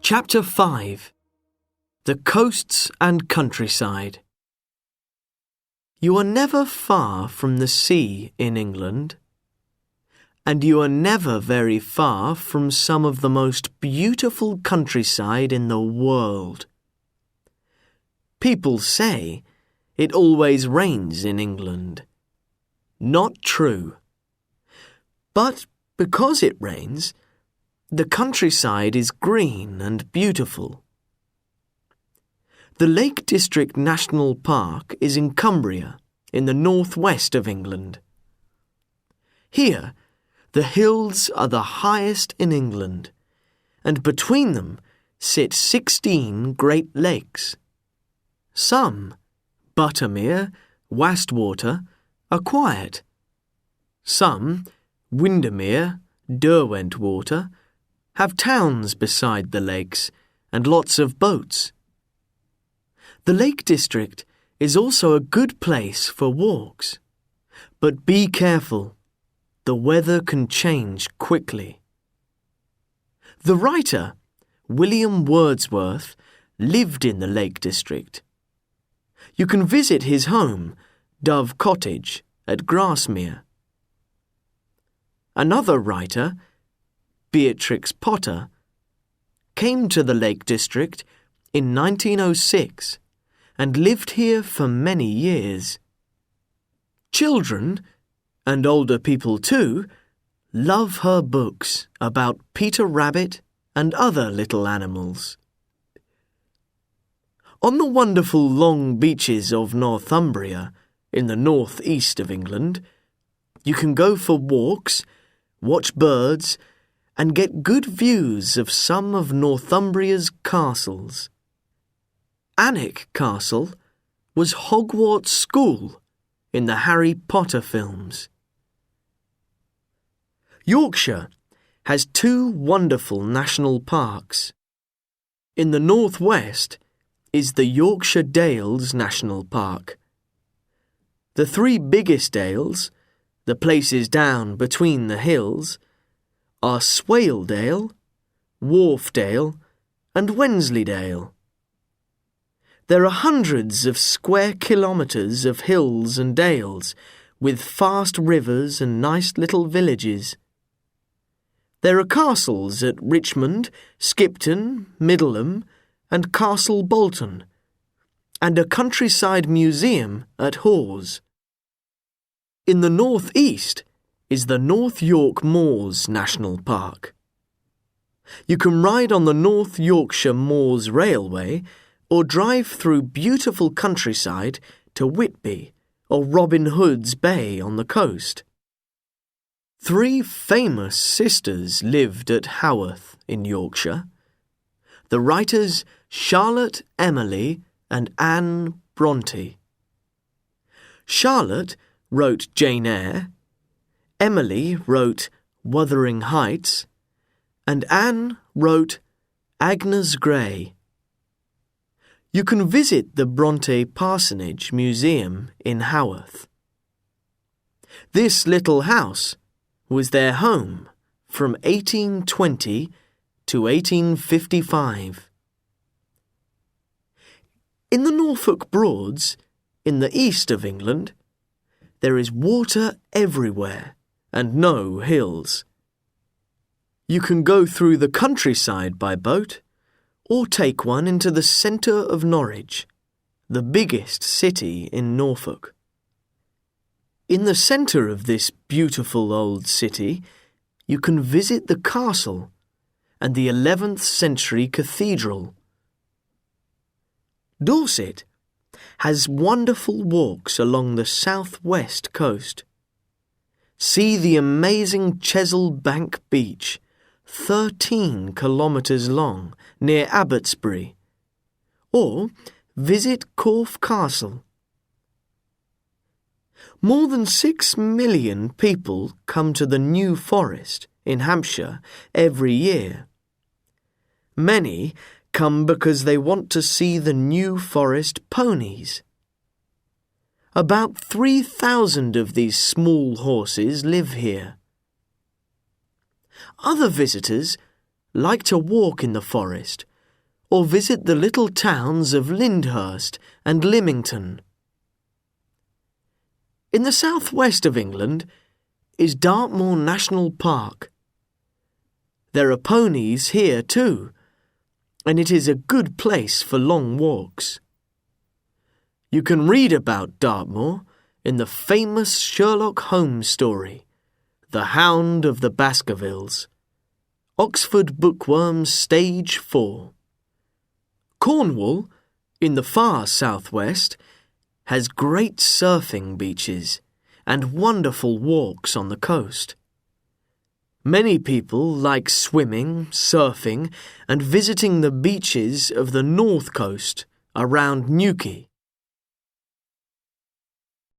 Chapter 5. The Coasts and Countryside. You are never far from the sea in England, and you are never very far from some of the most beautiful countryside in the world. People say it always rains in England. Not true. But because it rains, the countryside is green and beautiful. The Lake District National Park is in Cumbria, in the northwest of England. Here, the hills are the highest in England, and between them sit 16 great lakes. Some, Buttermere, Wastwater, are quiet. Some, Windermere, Derwentwater, have towns beside the lakes and lots of boats. The Lake District is also a good place for walks, but be careful. The weather can change quickly. The writer, William Wordsworth, lived in the Lake District. You can visit his home, Dove Cottage, at Grasmere. Another writer, Beatrix Potter, came to the Lake District in 1906 and lived here for many years. Children, and older people too, love her books about Peter Rabbit and other little animals. On the wonderful long beaches of Northumbria, in the north-east of England, you can go for walks, watch birds, and get good views of some of Northumbria's castles. Alnwick Castle was Hogwarts School in the Harry Potter films. Yorkshire has 2 wonderful national parks. In the northwest is the Yorkshire Dales National Park. The 3 biggest dales, the places down between the hills, are Swaledale, Wharfdale, and Wensleydale. There are hundreds of square kilometres of hills and dales, with fast rivers and nice little villages. There are castles at Richmond, Skipton, Middleham, and Castle Bolton, and a countryside museum at Hawes. In the north-east is the North York Moors National Park. You can ride on the North Yorkshire Moors Railway or drive through beautiful countryside to Whitby or Robin Hood's Bay on the coast. 3 famous sisters lived at Haworth in Yorkshire. The writers Charlotte Emily and Anne Bronte. Charlotte wrote Jane Eyre, Emily wrote Wuthering Heights, and Anne wrote Agnes Grey. You can visit the Bronte Parsonage Museum in Haworth. This little house was their home from 1820 to 1855. In the Norfolk Broads, in the east of England, there is water everywhere and no hills. You can go through the countryside by boat or take one into the centre of Norwich, the biggest city in Norfolk. In the centre of this beautiful old city, you can visit the castle and the 11th century cathedral. Dorset has wonderful walks along the southwest coast. See the amazing Chesil Bank Beach, 13 kilometres long, near Abbotsbury, or visit Corfe Castle. More than 6 million people come to the New Forest in Hampshire every year. Many come because they want to see the New Forest ponies. About 3,000 of these small horses live here. Other visitors like to walk in the forest or visit the little towns of Lyndhurst and Lymington. In the southwest of England is Dartmoor National Park. There are ponies here too, and it is a good place for long walks. You can read about Dartmoor in the famous Sherlock Holmes story, The Hound of the Baskervilles. Oxford Bookworms, Stage 4. Cornwall, in the far southwest, has great surfing beaches and wonderful walks on the coast. Many people like swimming, surfing, and visiting the beaches of the north coast around Newquay.